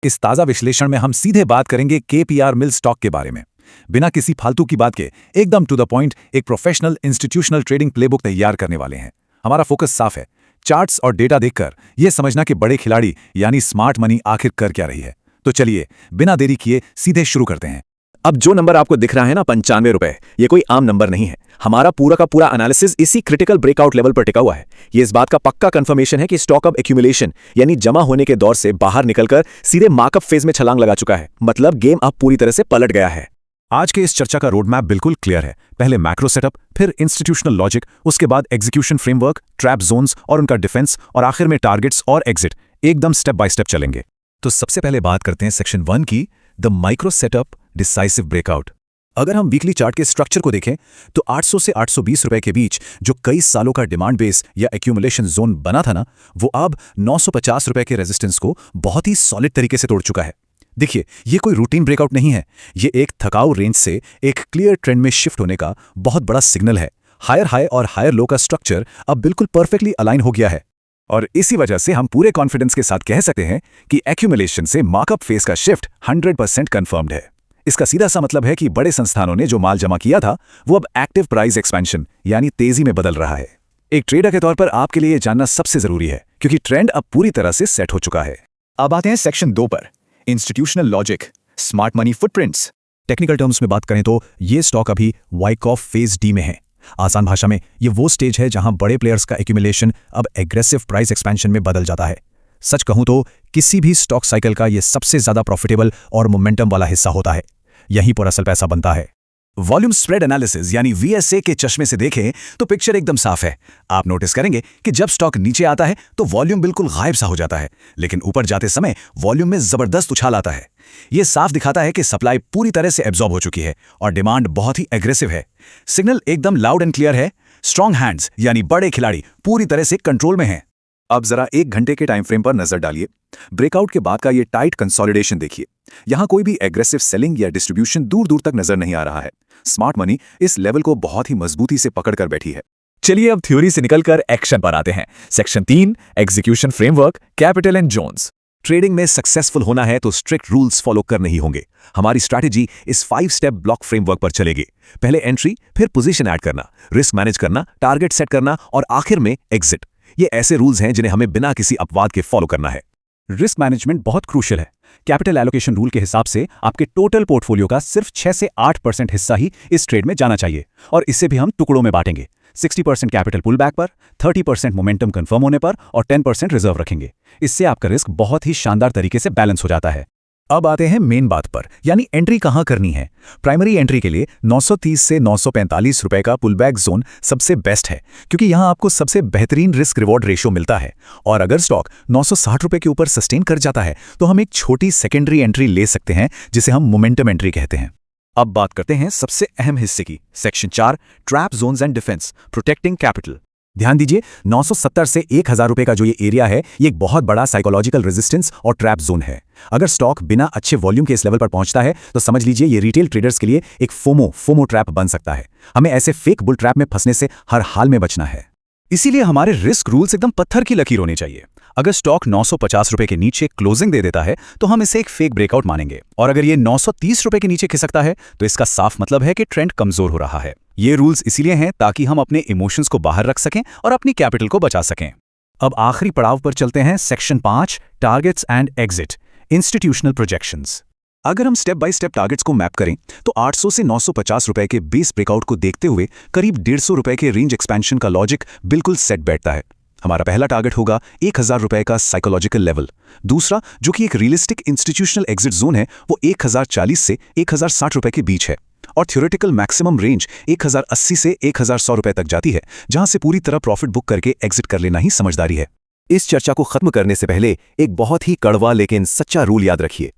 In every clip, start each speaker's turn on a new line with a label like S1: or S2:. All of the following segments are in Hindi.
S1: इस ताज़ा विश्लेषण में हम सीधे बात करेंगे केपीआर मिल स्टॉक के बारे में। बिना किसी फालतू की बात के एकदम टू द पॉइंट एक प्रोफेशनल इंस्टीट्यूशनल ट्रेडिंग प्लेबुक तैयार करने वाले हैं। हमारा फोकस साफ है, चार्ट्स और डेटा देखकर यह समझना कि बड़े खिलाड़ी यानी स्मार्ट मनी आखिर कर क्या रही है। तो चलिए बिना देरी किए सीधे शुरू करते हैं।
S2: अब जो नंबर आपको दिख रहा है ना 95 रुपए, ये कोई आम नंबर नहीं है। हमारा पूरा का पूरा एनालिसिस इसी क्रिटिकल ब्रेकआउट लेवल पर टिका हुआ है। ये इस बात का पक्का कंफर्मेशन है कि स्टॉक अब एक्यूमुलेशन यानी जमा होने के दौर से बाहर निकलकर सीधे मार्कअप फेज में छलांग लगा चुका है। मतलब गेम अब पूरी तरह से पलट गया है।
S1: आज के इस चर्चा का रोड मैप बिल्कुल क्लियर है। पहले मैक्रो सेटअप, फिर इंस्टीट्यूशनल लॉजिक, उसके बाद एग्जीक्यूशन फ्रेमवर्क, ट्रैप जोन्स और उनका डिफेंस, और आखिर में टारगेट्स और एग्जिट। एकदम स्टेप बाय स्टेप चलेंगे। तो सबसे पहले बात करते हैं सेक्शन 1 की, the micro setup decisive breakout. अगर हम वीकली चार्ट के स्ट्रक्चर को देखें तो 800 से 820 रुपए के बीच जो कई सालों का डिमांड बेस या एक्यूमुलेशन जोन बना था ना, वो अब 950 रुपए के रेजिस्टेंस को बहुत ही सॉलिड तरीके से तोड़ चुका है। देखिए, ये कोई रूटीन ब्रेकआउट नहीं है, ये एक थकाऊ रेंज से एक क्लियर ट्रेंड में शिफ्ट होने का बहुत बड़ा सिग्नल है। हायर हाई और हायर लो का स्ट्रक्चर अब बिल्कुल परफेक्टली अलाइन हो गया है, और इसी वजह से हम पूरे कॉन्फिडेंस के साथ कह सकते हैं कि एक्यूमुलेशन से मार्कअप फेज का शिफ्ट 100% कंफर्म्ड है। इसका सीधा सा मतलब है कि बड़े संस्थानों ने जो माल जमा किया था वो अब एक्टिव प्राइस एक्सपेंशन यानी तेजी में बदल रहा है। एक ट्रेडर के तौर पर आपके लिए ये जानना सबसे जरूरी है, क्योंकि ट्रेंड अब पूरी तरह से सेट हो चुका है।
S3: अब आते हैं सेक्शन 2 पर, institutional logic, smart money footprints.
S1: Technical terms में बात करें तो ये स्टॉक अभी वाइकॉफ फेज डी में है। आसान भाषा में ये वो स्टेज है जहां बड़े प्लेयर्स का एक्यूमुलेशन अब एग्रेसिव प्राइस एक्सपेंशन में बदल जाता है। सच कहूं तो किसी भी स्टॉक साइकिल का ये सबसे ज्यादा प्रॉफिटेबल और मोमेंटम वाला हिस्सा होता है। यहीं पर असल पैसा बनता है। वॉल्यूम स्प्रेड एनालिसिस यानी वीएसए के चश्मे से देखें तो पिक्चर एकदम साफ है। आप नोटिस करेंगे कि जब स्टॉक नीचे आता है तो वॉल्यूम बिल्कुल गायब सा हो जाता है, लेकिन ऊपर जाते समय वॉल्यूम में जबरदस्त उछाल आता है। यह साफ दिखाता है कि सप्लाई पूरी तरह से एब्जॉर्ब हो चुकी है और डिमांड बहुत ही एग्रेसिव है। सिग्नल एकदम लाउड एंड क्लियर है। स्ट्रॉन्ग हैंड्स यानी बड़े खिलाड़ी पूरी तरह से कंट्रोल में हैं। अब जरा 1 घंटे के टाइम फ्रेम पर नजर डालिए। ब्रेकआउट के बाद का ये टाइट कंसोलिडेशन देखिए। यहां कोई भी एग्रेसिव सेलिंग या डिस्ट्रीब्यूशन दूर दूर तक नजर नहीं आ रहा है। स्मार्ट मनी इस लेवल को बहुत ही मजबूती से पकड़ कर बैठी है।
S3: चलिए अब थ्योरी से निकलकर एक्शन पर आते हैं। Section 3, execution framework, capital and zones.
S2: Trading में सक्सेसफुल होना है तो स्ट्रिक्ट रूल्स फॉलो करने ही होंगे। हमारी स्ट्रैटेजी इस 5 स्टेप ब्लॉक फ्रेमवर्क पर चलेगी। पहले एंट्री, फिर पोजीशन ऐड करना, रिस्क मैनेज करना, टारगेट सेट करना और आखिर में एग्जिट। ये ऐसे रूल्स हैं जिन्हें हमें बिना किसी अपवाद के फॉलो करना है।
S1: रिस्क मैनेजमेंट बहुत क्रूशियल है। कैपिटल एलोकेशन रूल के हिसाब से आपके टोटल पोर्टफोलियो का सिर्फ 6 से 8% हिस्सा ही इस ट्रेड में जाना चाहिए, और इसे भी हम टुकड़ों में बांटेंगे। 60% कैपिटल पुल बैक पर, 30% मोमेंटम कंफर्म होने पर और 10% रिजर्व रखेंगे। इससे आपका रिस्क बहुत ही शानदार तरीके से बैलेंस हो जाता है। अब आते हैं मेन बात पर, यानी एंट्री कहां करनी है। प्राइमरी एंट्री के लिए 930 से 945 रुपए का पुलबैक जोन सबसे बेस्ट है, क्योंकि यहां आपको सबसे बेहतरीन रिस्क रिवॉर्ड रेशियो मिलता है। और अगर स्टॉक 960 रुपए के ऊपर सस्टेन कर जाता है तो हम एक छोटी सेकेंडरी एंट्री ले सकते हैं, जिसे हम मोमेंटम एंट्री कहते हैं।
S3: अब बात करते हैं सबसे अहम हिस्से की, section 4, trap zones and defence, protecting capital.
S1: ध्यान दीजिए, 970 से 1000 रुपए का जो ये एरिया है, ये एक बहुत बड़ा साइकोलॉजिकल रेजिस्टेंस और ट्रैप जोन है। अगर स्टॉक बिना अच्छे वॉल्यूम के इस लेवल पर पहुंचता है तो समझ लीजिए ये रिटेल ट्रेडर्स के लिए एक फोमो ट्रैप बन सकता है। हमें ऐसे फेक बुल ट्रैप में फंसने से हर हाल में बचना है।
S3: इसीलिए हमारे रिस्क रूल्स एकदम पत्थर की लकीर होनी चाहिए। अगर स्टॉक 950 रुपए के नीचे क्लोजिंग दे देता है तो हम इसे एक फेक ब्रेकआउट मानेंगे, और अगर ये 930 रुपए के नीचे खिसकता है तो इसका साफ मतलब है कि ट्रेंड कमजोर हो रहा है। ये रूल्स इसीलिए हैं ताकि हम अपने इमोशंस को बाहर रख सकें और अपनी कैपिटल को बचा सकें।
S1: अब आखिरी पड़ाव पर चलते हैं, section 5, targets and exit, institutional projections. अगर हम स्टेप बाय स्टेप टारगेट्स को मैप करें तो 800 से 950 रुपए के बेस ब्रेकआउट को देखते हुए करीब 150 रुपए के रेंज एक्सपेंशन का लॉजिक बिल्कुल सेट बैठता है। हमारा पहला टारगेट होगा 1000 रुपए का साइकोलॉजिकल लेवल। दूसरा, जो कि एक रियलिस्टिक इंस्टीट्यूशनल एग्जिट जोन है, वो 1040 से 1060 रुपए के बीच है। और थ्योरेटिकल मैक्सिमम रेंज 1080 से 1100 रुपए तक जाती है, जहां से पूरी तरह प्रॉफिट बुक करके एग्जिट कर लेना ही समझदारी है।
S2: इस चर्चा को खत्म करने से पहले एक बहुत ही कड़वा लेकिन सच्चा रूल याद रखिए।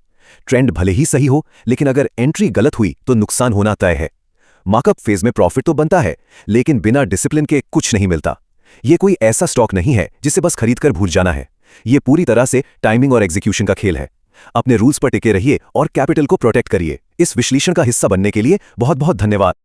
S2: ट्रेंड भले ही सही हो, लेकिन अगर एंट्री गलत हुई तो नुकसान होना तय है। मार्कअप फेज में प्रॉफिट तो बनता है, लेकिन बिना डिसिप्लिन के कुछ नहीं मिलता। ये कोई ऐसा स्टॉक नहीं है जिसे बस खरीदकर भूल जाना है। ये पूरी तरह से टाइमिंग और एग्जीक्यूशन का खेल है। अपने रूल्स पर टिके रहिए और कैपिटल को प्रोटेक्ट करिए। इस विश्लेषण का हिस्सा बनने के लिए बहुत बहुत धन्यवाद।